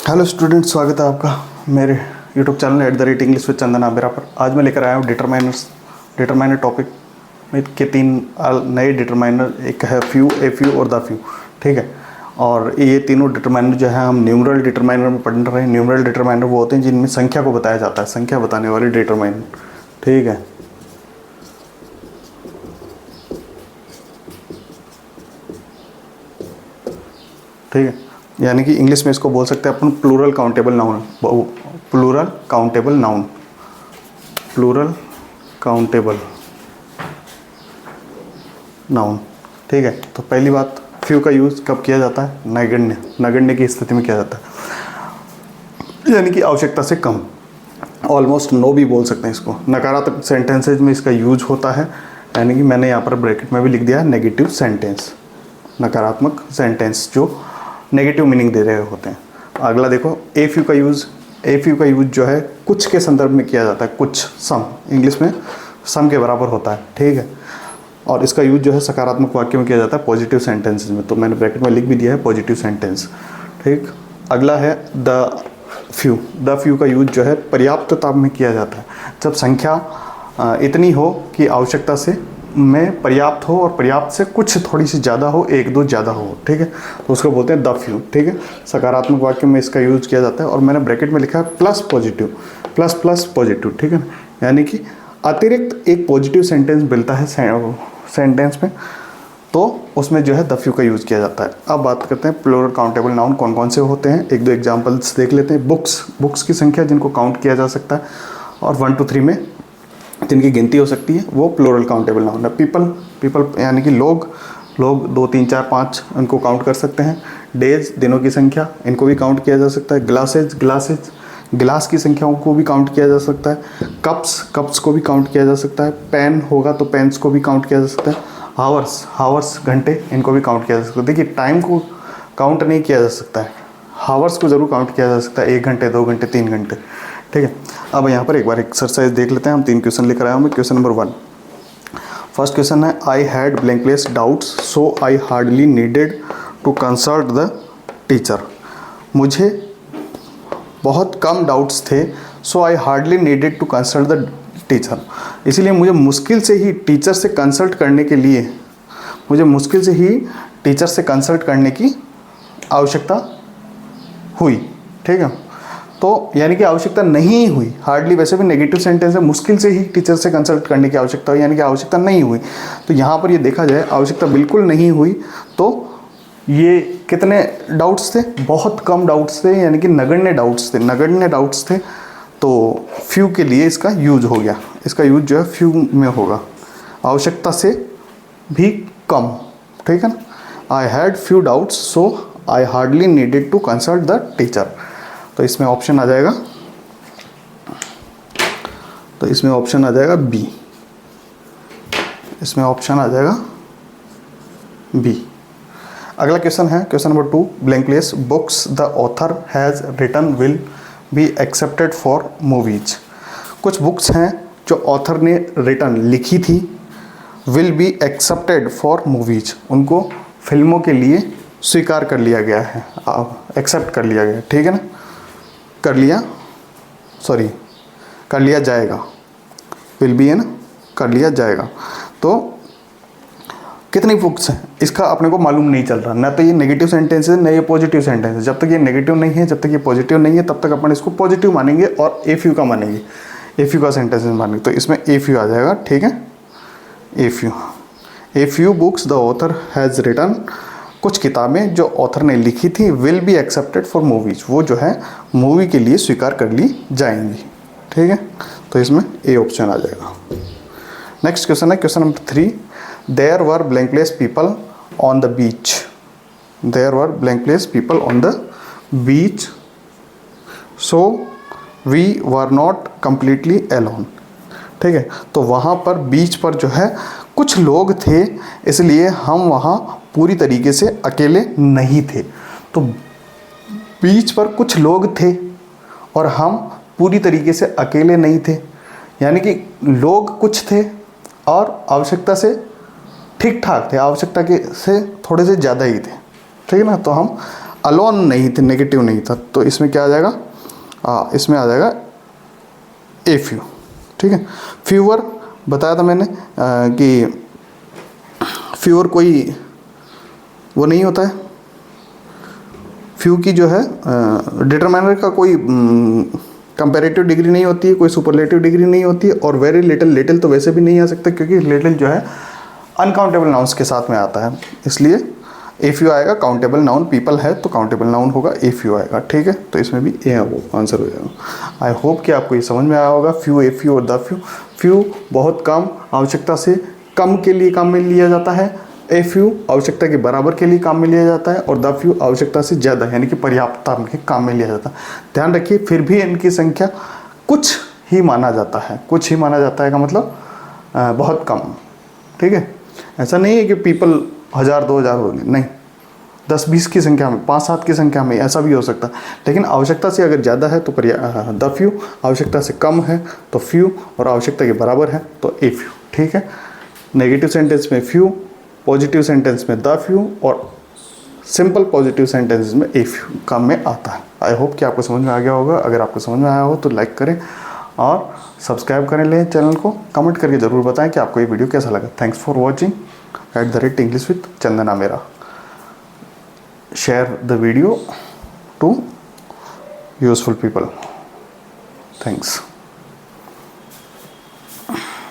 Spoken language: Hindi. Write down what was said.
हेलो स्टूडेंट, स्वागत है आपका मेरे यूट्यूब चैनल @इंग्लिश विद चंदन आबेरा पर। आज मैं लेकर आया हूँ डिटरमाइनर टॉपिक में के 3 नए डिटरमाइनर। एक है फ्यू, ए फ्यू और द फ्यू। ठीक है, और ये तीनों डिटरमाइनर जो है हम न्यूमरल डिटरमाइनर में पढ़ रहे हैं। न्यूमरल डिटरमाइनर वो होते हैं जिनमें संख्या को बताया जाता है, संख्या बताने वाले डिटरमाइनर। ठीक है, ठीक है, यानी कि इंग्लिश में इसको बोल सकते हैं अपन plural countable noun. Plural countable noun, plural countable noun. ठीक है, तो पहली बात, फ्यू का यूज़ कब किया जाता है? नगण्य, नगण्य की स्थिति में किया जाता है, यानी कि आवश्यकता से कम। ऑलमोस्ट नो भी बोल सकते हैं इसको। नकारात्मक सेंटेंसेज में इसका यूज होता है, यानी कि मैंने यहाँ पर ब्रैकेट में भी लिख दिया है नेगेटिव सेंटेंस। नकारात्मक सेंटेंस जो नेगेटिव मीनिंग दे रहे होते हैं। अगला देखो, ए फ्यू का यूज़। ए फ्यू का यूज़ जो है कुछ के संदर्भ में किया जाता है। कुछ, सम, इंग्लिश में सम के बराबर होता है। ठीक है, और इसका यूज़ जो है सकारात्मक वाक्य में किया जाता है, पॉजिटिव सेंटेंसेस में। तो मैंने ब्रैकेट में लिख भी दिया है पॉजिटिव सेंटेंस। ठीक, अगला है द फ्यू। द फ्यू का यूज़ जो है पर्याप्तता में किया जाता है, जब संख्या इतनी हो कि आवश्यकता से में पर्याप्त हो और पर्याप्त से कुछ थोड़ी सी ज़्यादा हो, एक दो ज़्यादा हो। ठीक है, तो उसको बोलते हैं द फ्यू। ठीक है, सकारात्मक वाक्य में इसका यूज़ किया जाता है। और मैंने ब्रैकेट में लिखा है plus positive, plus plus positive. ठीक है, यानी कि अतिरिक्त एक पॉजिटिव सेंटेंस मिलता है सेंटेंस में, तो उसमें जो है द फ्यू का यूज़ किया जाता है। अब बात करते हैं प्लूरल काउंटेबल नाउन कौन कौन से होते हैं। एक दो एग्जांपल्स देख लेते हैं। बुक्स की संख्या जिनको काउंट किया जा सकता है, और 1 to 3 में जिनकी गिनती हो सकती है, वो प्लूरल काउंटेबल नाउन है। पीपल यानी कि लोग 2 3 4 5 इनको काउंट कर सकते हैं। डेज, दिनों की संख्या, इनको भी काउंट किया जा सकता है। ग्लासेज, गिलास की संख्याओं को भी काउंट किया जा सकता है। कप्स को भी काउंट किया जा सकता है। पेन होगा तो पेन्स को भी काउंट किया जा सकता है। हावर्स, घंटे, इनको भी काउंट किया जा सकता है। देखिए, टाइम को काउंट नहीं किया जा सकता है, हावर्स को ज़रूर काउंट किया जा सकता है। 1 घंटे, 2 घंटे, 3 घंटे। ठीक है, अब यहाँ पर एक बार एक्सरसाइज देख लेते हैं। हम 3 क्वेश्चन लेकर आया हूँ मैं। क्वेश्चन नंबर 1, फर्स्ट क्वेश्चन है, I had blank place doubts so I hardly needed to consult the teacher. मुझे बहुत कम डाउट्स थे, so I hardly needed to consult the teacher. इसीलिए मुझे मुश्किल से ही टीचर से कंसल्ट करने की आवश्यकता हुई। ठीक है, तो यानी कि आवश्यकता नहीं हुई। हार्डली वैसे भी नेगेटिव सेंटेंस है, मुश्किल से ही टीचर से कंसल्ट करने की आवश्यकता हुई, यानी कि आवश्यकता नहीं हुई। तो यहाँ पर ये देखा जाए, आवश्यकता बिल्कुल नहीं हुई, तो ये कितने डाउट्स थे? बहुत कम डाउट्स थे, यानी कि नगण्य डाउट्स थे। तो फ्यू के लिए इसका यूज हो गया। इसका यूज जो है फ्यू में होगा, आवश्यकता से भी कम। ठीक है ना, I had few doubts so I hardly needed to consult the teacher. तो इसमें ऑप्शन आ जाएगा, बी। इसमें ऑप्शन आ जाएगा बी। अगला क्वेश्चन है question number 2, blank place, books the author has written will be accepted for movies. कुछ बुक्स हैं जो ऑथर ने रिटन, लिखी थी, will be accepted for movies, उनको फिल्मों के लिए स्वीकार कर लिया गया है, एक्सेप्ट कर लिया गया। ठीक है ना, कर लिया जाएगा। विल बी है ना, कर लिया जाएगा। तो कितनी बुक्स हैं इसका अपने को मालूम नहीं चल रहा। ना तो ये नेगेटिव सेंटेंस है, ना ये पॉजिटिव सेंटेंस है। जब तक ये नेगेटिव नहीं है, जब तक ये पॉजिटिव नहीं है, तब तक अपन इसको पॉजिटिव मानेंगे और ए फ्यू का मानेंगे, ए फ्यू का सेंटेंस मानेंगे। तो इसमें ए फ्यू आ जाएगा। ठीक है, a few books the author has written, कुछ किताबें जो ऑथर ने लिखी थी, will be accepted for movies, वो जो है मूवी के लिए स्वीकार कर ली जाएंगी। ठीक है, तो इसमें ए ऑप्शन आ जाएगा। नेक्स्ट क्वेश्चन है question number 3, there were blank place people on the beach. There were blank place people on the beach so we were not completely alone. ठीक है, तो वहाँ पर बीच पर जो है कुछ लोग थे, इसलिए हम वहाँ पूरी तरीके से अकेले नहीं थे। तो बीच पर कुछ लोग थे और हम पूरी तरीके से अकेले नहीं थे, यानी कि लोग कुछ थे और आवश्यकता से ठीक ठाक थे, आवश्यकता के से थोड़े से ज़्यादा ही थे। ठीक है ना, तो हम अलोन नहीं थे, नेगेटिव नहीं था, तो इसमें क्या आ जाएगा, इसमें आ जाएगा ए फ्यू। ठीक है, फ्यूअर बताया था मैंने कि फ्यूअर कोई वो नहीं होता है, फ्यू की जो है डिटरमाइनर का कोई कंपैरेटिव डिग्री नहीं होती है, कोई सुपरलेटिव डिग्री नहीं होती है, और वेरी लिटिल, लिटिल तो वैसे भी नहीं आ सकता क्योंकि लिटिल जो है अनकाउंटेबल नाउन्स के साथ में आता है, इसलिए ए फ्यू आएगा। काउंटेबल नाउन पीपल है तो काउंटेबल नाउन होगा, ए फ्यू आएगा। ठीक है, तो इसमें भी ए वो आंसर हो जाएगा। आई होप कि आपको ये समझ में आया होगा। फ्यू, ए फ्यू और द फ्यू। फ्यू बहुत कम, आवश्यकता से कम के लिए काम में लिया जाता है, ए फ्यू आवश्यकता के बराबर के लिए काम में लिया जाता है, और द फ्यू आवश्यकता से ज़्यादा यानी कि पर्याप्तता के काम में लिया जाता है। ध्यान रखिए, फिर भी इनकी संख्या कुछ ही माना जाता है, कुछ ही माना जाता है का मतलब बहुत कम। ठीक है, ऐसा नहीं है कि पीपल 1000 2000 होंगे, नहीं, 10-20 की संख्या में, 5-7 की संख्या में, ऐसा भी हो सकता है। लेकिन आवश्यकता से अगर ज़्यादा है तो द फ्यू, आवश्यकता से कम है तो फ्यू, और आवश्यकता के बराबर है तो ए फ्यू। ठीक है, नेगेटिव सेंटेंस में फ्यू, पॉजिटिव सेंटेंस में द फ्यू, और सिंपल पॉजिटिव सेंटेंसेस में ए फ्यू काम में आता है। आई होप कि आपको समझ में आ गया होगा। अगर आपको समझ में आया हो तो लाइक करें और सब्सक्राइब करें लें चैनल को। कमेंट करके ज़रूर बताएं कि आपको ये वीडियो कैसा लगा। Thanks for watching @English with Chandana Mehra. Share the video to useful people. Thanks.